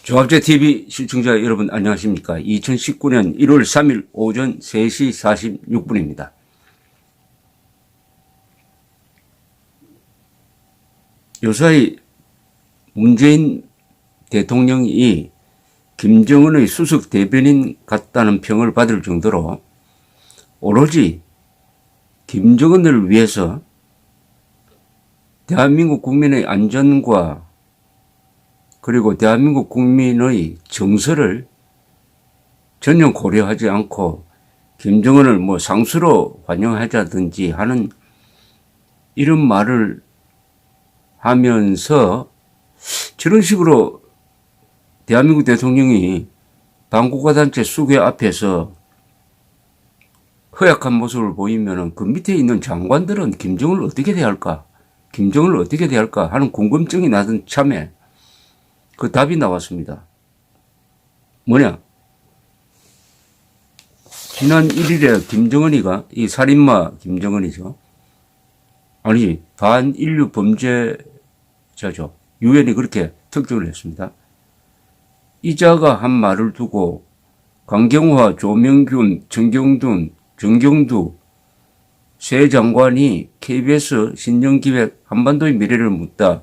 종합제TV 시청자 여러분 안녕하십니까. 2019년 1월 3일 오전 3시 46분입니다. 요사이 문재인 대통령이 김정은의 수석 대변인 같다는 평을 받을 정도로 오로지 김정은을 위해서 대한민국 국민의 안전과 그리고 대한민국 국민의 정서를 전혀 고려하지 않고 김정은을 상수로 환영하자든지 하는 이런 말을 하면서 저런 식으로 대한민국 대통령이 반국가단체 수괴 앞에서 허약한 모습을 보이면은 그 밑에 있는 장관들은 김정은을 어떻게 대할까? 김정은을 어떻게 대할까? 하는 궁금증이 나던 참에 그 답이 나왔습니다. 뭐냐? 지난 1일에 김정은이가, 이 살인마 김정은이죠. 아니, 반인류 범죄자죠. 유엔이 그렇게 특정을 했습니다. 이자가 한 말을 두고 강경화, 조명균, 정경두 세 장관이 KBS 신년기획 한반도의 미래를 묻다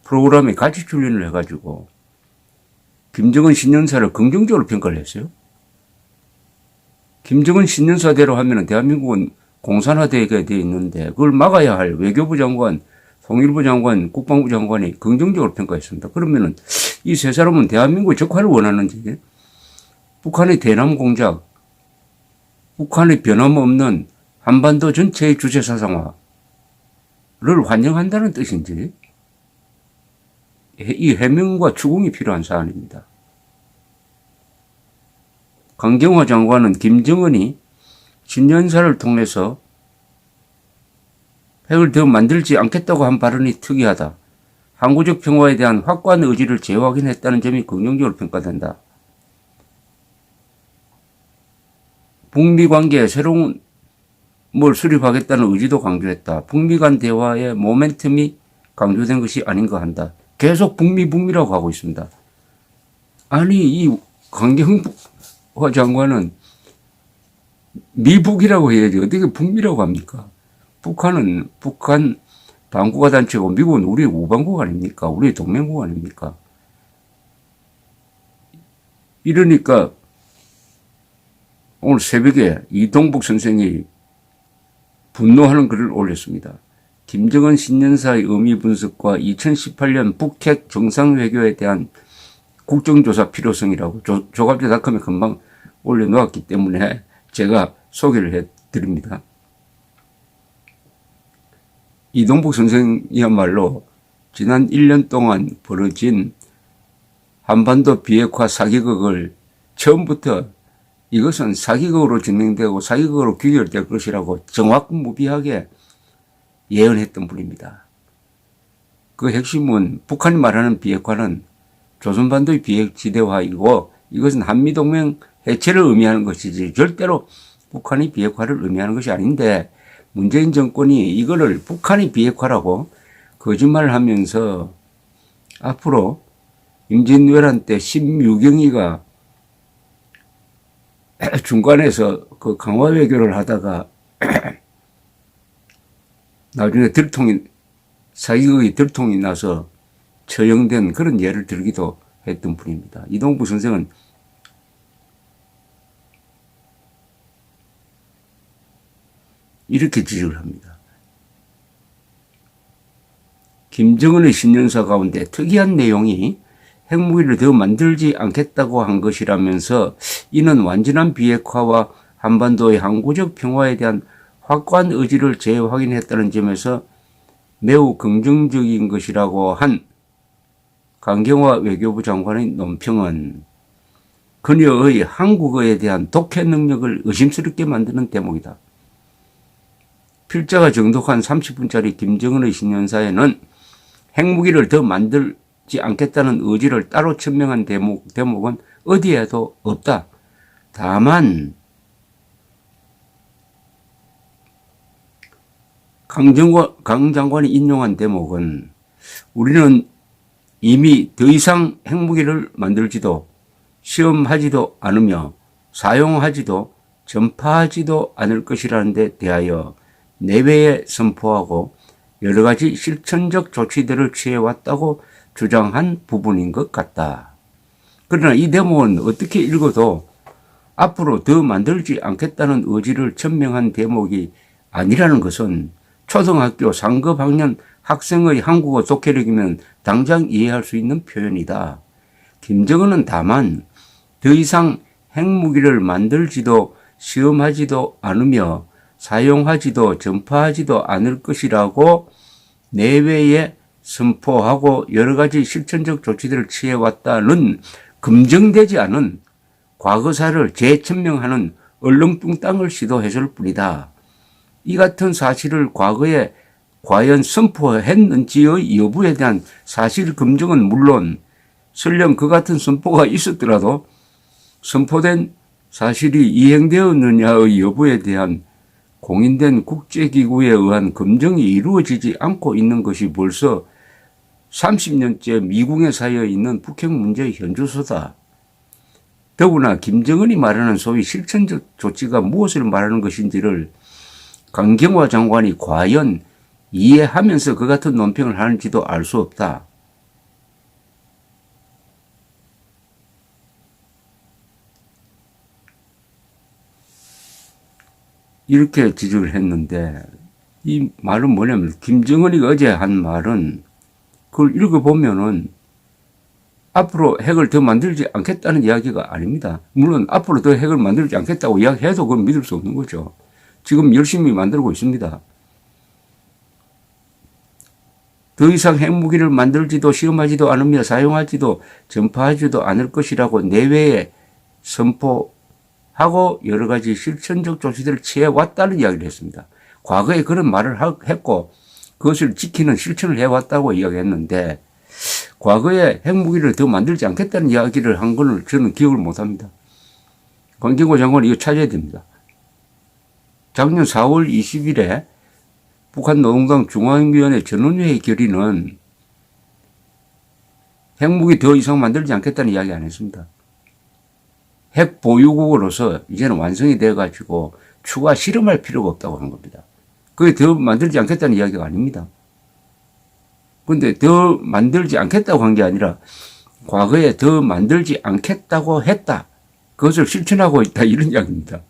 프로그램에 같이 출연을 해가지고 김정은 신년사를 긍정적으로 평가를 했어요. 김정은 신년사대로 하면 대한민국은 공산화되게 돼 있는데 그걸 막아야 할 외교부 장관, 통일부 장관, 국방부 장관이 긍정적으로 평가했습니다. 그러면은 이 세 사람은 대한민국의 적화를 원하는지 북한의 대남 공작, 북한의 변함없는 한반도 전체의 주체 사상화를 환영한다는 뜻인지 이 해명과 추궁이 필요한 사안입니다. 강경화 장관은 김정은이 신년사를 통해서 핵을 더 만들지 않겠다고 한 발언이 특이하다. 항구적 평화에 대한 확고한 의지를 재확인했다는 점이 긍정적으로 평가된다. 북미 관계에 새로운 뭘 수립하겠다는 의지도 강조했다. 북미 간 대화의 모멘텀이 강조된 것이 아닌가 한다. 계속 북미라고 하고 있습니다. 아니, 이 강경화 장관은 미북이라고 해야지 어떻게 북미라고 합니까? 북한은 북한 반국가 단체고 미국은 우리의 우방국 아닙니까? 우리의 동맹국 아닙니까? 이러니까 오늘 새벽에 이동복 선생이 분노하는 글을 올렸습니다. 김정은 신년사의 의미 분석과 2018년 북핵 정상회교에 대한 국정조사 필요성이라고 조갑제닷컴에 금방 올려놓았기 때문에 제가 소개를 해드립니다. 이동복 선생이야말로 지난 1년 동안 벌어진 한반도 비핵화 사기극을 처음부터 이것은 사기극으로 진행되고 사기극으로 귀결될 것이라고 정확무비하게 예언했던 분입니다. 그 핵심은 북한이 말하는 비핵화는 조선반도의 비핵지대화이고 이것은 한미동맹 해체를 의미하는 것이지 절대로 북한이 비핵화를 의미하는 것이 아닌데 문재인 정권이 이거를 북한이 비핵화라고 거짓말을 하면서 앞으로 임진왜란 때 심유경이가 중간에서 그 강화 외교를 하다가 나중에 사기극이 들통이 나서 처형된 그런 예를 들기도 했던 분입니다. 이동부 선생은 이렇게 지적을 합니다. 김정은의 신년사 가운데 특이한 내용이 핵무기를 더 만들지 않겠다고 한 것이라면서 이는 완전한 비핵화와 한반도의 항구적 평화에 대한 확고한 의지를 재확인했다는 점에서 매우 긍정적인 것이라고 한 강경화 외교부 장관의 논평은 그녀의 한국어에 대한 독해 능력을 의심스럽게 만드는 대목이다. 필자가 정독한 30분짜리 김정은의 신년사에는 핵무기를 더 만들지 않겠다는 의지를 따로 천명한 대목은 어디에도 없다. 다만 강 장관이 인용한 대목은 우리는 이미 더 이상 핵무기를 만들지도 시험하지도 않으며 사용하지도 전파하지도 않을 것이라는 데 대하여 내외에 선포하고 여러 가지 실천적 조치들을 취해왔다고 주장한 부분인 것 같다. 그러나 이 대목은 어떻게 읽어도 앞으로 더 만들지 않겠다는 의지를 천명한 대목이 아니라는 것은 초등학교 상급 학년 학생의 한국어 독해력이면 당장 이해할 수 있는 표현이다. 김정은은 다만 더 이상 핵무기를 만들지도 시험하지도 않으며 사용하지도 전파하지도 않을 것이라고 내외에 선포하고 여러 가지 실천적 조치들을 취해왔다는 검증되지 않은 과거사를 재천명하는 얼렁뚱땅을 시도했을 뿐이다. 이 같은 사실을 과거에 과연 선포했는지의 여부에 대한 사실 검증은 물론 설령 그 같은 선포가 있었더라도 선포된 사실이 이행되었느냐의 여부에 대한 공인된 국제기구에 의한 검증이 이루어지지 않고 있는 것이 벌써 30년째 미궁에 쌓여 있는 북핵 문제의 현주소다. 더구나 김정은이 말하는 소위 실천적 조치가 무엇을 말하는 것인지를 강경화 장관이 과연 이해하면서 그 같은 논평을 하는지도 알 수 없다. 이렇게 지적을 했는데 이 말은 뭐냐면 김정은이가 어제 한 말은 그걸 읽어보면은 앞으로 핵을 더 만들지 않겠다는 이야기가 아닙니다. 물론 앞으로 더 핵을 만들지 않겠다고 이야기해도 그건 믿을 수 없는 거죠. 지금 열심히 만들고 있습니다. 더 이상 핵무기를 만들지도 시험하지도 않으며 사용하지도 전파하지도 않을 것이라고 내외에 선포하고 여러 가지 실천적 조치들을 취해왔다는 이야기를 했습니다. 과거에 그런 말을 했고 그것을 지키는 실천을 해왔다고 이야기했는데 과거에 핵무기를 더 만들지 않겠다는 이야기를 한 걸 저는 기억을 못합니다. 강경화 장관이 이거 찾아야 됩니다. 작년 4월 20일에 북한 노동당 중앙위원회 전원회의 결의는 핵무기 더 이상 만들지 않겠다는 이야기 안 했습니다. 핵 보유국으로서 이제는 완성이 돼가지고 추가 실험할 필요가 없다고 하는 겁니다. 그게 더 만들지 않겠다는 이야기가 아닙니다. 그런데 더 만들지 않겠다고 한 게 아니라 과거에 더 만들지 않겠다고 했다. 그것을 실천하고 있다. 이런 이야기입니다.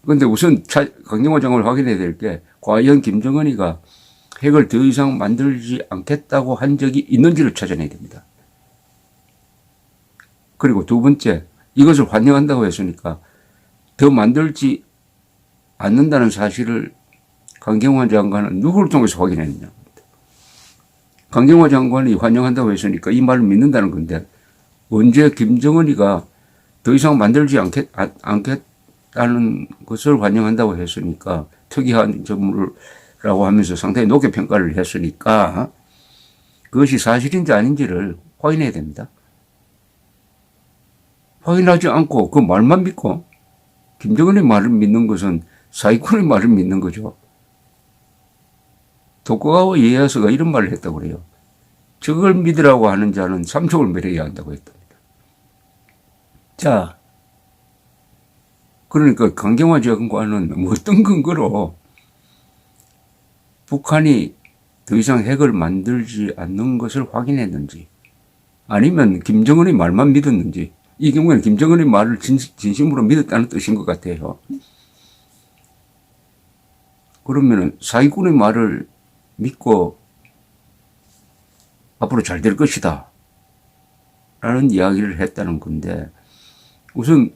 그런데 우선 강경화 장관을 확인해야 될 게 과연 김정은이가 핵을 더 이상 만들지 않겠다고 한 적이 있는지를 찾아내야 됩니다. 그리고 두 번째, 이것을 환영한다고 했으니까 더 만들지 않는다는 사실을 강경화 장관은 누구를 통해서 확인했느냐. 강경화 장관이 환영한다고 했으니까 이 말을 믿는다는 건데 언제 김정은이가 더 이상 만들지 않겠다는 것을 환영한다고 했으니까 특이한 점이라고 하면서 상당히 높게 평가를 했으니까 그것이 사실인지 아닌지를 확인해야 됩니다. 확인하지 않고 그 말만 믿고 김정은의 말을 믿는 것은 사기꾼의 말을 믿는 거죠. 도쿠가와 이에야스가 이런 말을 했다고 그래요. 저걸 믿으라고 하는 자는 삼척을 매려야 한다고 했답니다. 자, 그러니까 강경화 장관은 어떤 근거로 북한이 더 이상 핵을 만들지 않는 것을 확인했는지 아니면 김정은의 말만 믿었는지 이 경우에는 김정은의 말을 진심으로 믿었다는 뜻인 것 같아요. 그러면 사기꾼의 말을 믿고 앞으로 잘 될 것이다 라는 이야기를 했다는 건데 우선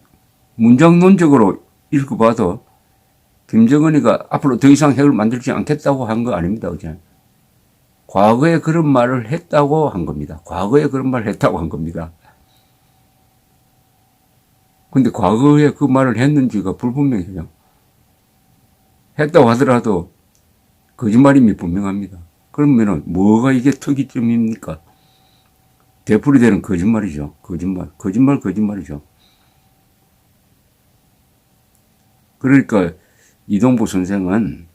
문장론적으로 읽어봐도 김정은이가 앞으로 더 이상 핵을 만들지 않겠다고 한 거 아닙니다. 어제. 과거에 그런 말을 했다고 한 겁니다. 과거에 그런 말을 했다고 한 겁니다. 근데 과거에 그 말을 했는지가 불분명해요. 했다고 하더라도 거짓말임이 분명합니다. 그러면은 뭐가 이게 특이점입니까? 되풀이되는 거짓말이죠. 거짓말이죠. 그러니까 이동부 선생은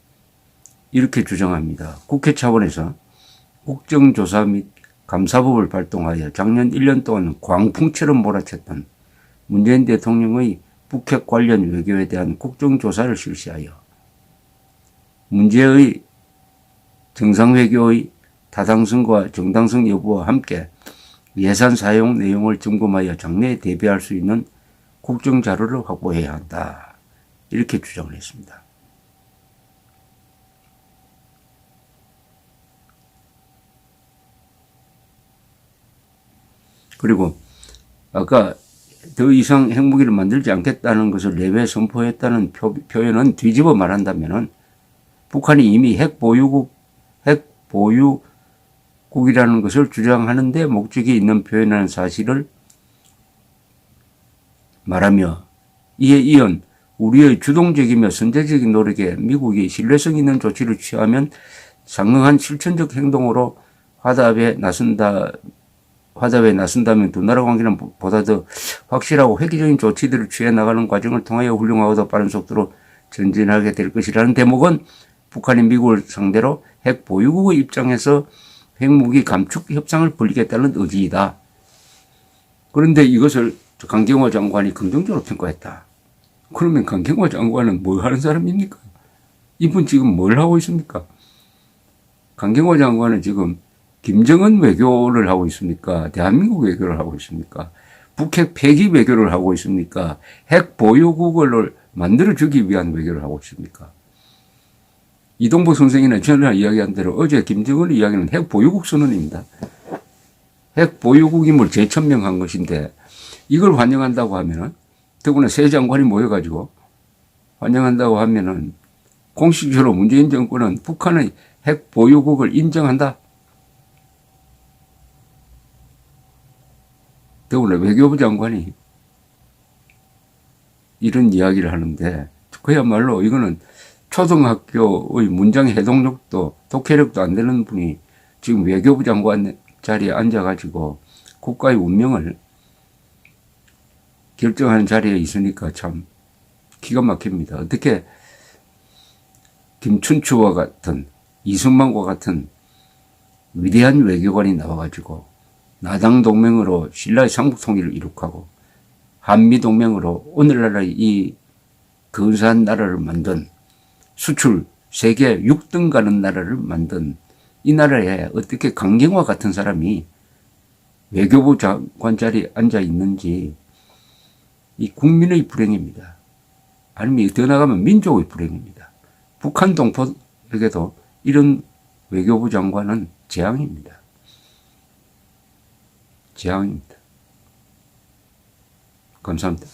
이렇게 주장합니다. 국회 차원에서 국정조사 및 감사법을 발동하여 작년 1년 동안 광풍처럼 몰아쳤던 문재인 대통령의 북핵 관련 외교에 대한 국정조사를 실시하여 문제의 정상외교의 타당성과 정당성 여부와 함께 예산 사용 내용을 점검하여 장래에 대비할 수 있는 국정자료를 확보해야 한다. 이렇게 주장을 했습니다. 그리고 아까 더 이상 핵무기를 만들지 않겠다는 것을 내외 선포했다는 표현은 뒤집어 말한다면은 북한이 이미 핵보유국이라는 것을 주장하는데 목적이 있는 표현이라는 사실을 말하며 이에 이은 우리의 주동적이며 선제적인 노력에 미국이 신뢰성 있는 조치를 취하면 상응한 실천적 행동으로 화답에 나선다면 두 나라 관계는 보다 더 확실하고 획기적인 조치들을 취해 나가는 과정을 통하여 훌륭하고 더 빠른 속도로 전진하게 될 것이라는 대목은 북한이 미국을 상대로 핵 보유국의 입장에서 핵무기 감축 협상을 벌이겠다는 의지이다. 그런데 이것을 강경화 장관이 긍정적으로 평가했다. 그러면 강경화 장관은 뭘 하는 사람입니까? 이분 지금 뭘 하고 있습니까? 강경화 장관은 지금 김정은 외교를 하고 있습니까? 대한민국 외교를 하고 있습니까? 북핵 폐기 외교를 하고 있습니까? 핵 보유국을 만들어주기 위한 외교를 하고 있습니까? 이동복 선생이나 전에 이야기한 대로 어제 김정은 이야기는 핵 보유국 선언입니다. 핵 보유국임을 재천명한 것인데 이걸 환영한다고 하면은 더구나 새 장관이 모여가지고 환영한다고 하면은 공식적으로 문재인 정권은 북한의 핵 보유국을 인정한다. 더구나 외교부 장관이 이런 이야기를 하는데 그야말로 이거는 초등학교의 문장 해독력도 독해력도 안 되는 분이 지금 외교부 장관 자리에 앉아가지고 국가의 운명을 결정하는 자리에 있으니까 참 기가 막힙니다. 어떻게 김춘추와 같은 이승만과 같은 위대한 외교관이 나와가지고 나당 동맹으로 신라의 삼국통일을 이룩하고 한미 동맹으로 오늘날의 이 근사한 나라를 만든 수출 세계 6등 가는 나라를 만든 이 나라에 어떻게 강경화 같은 사람이 외교부 장관 자리에 앉아 있는지 이 국민의 불행입니다. 아니면 더 나가면 민족의 불행입니다. 북한 동포에게도 이런 외교부 장관은 재앙입니다. 재앙입니다. 감사합니다.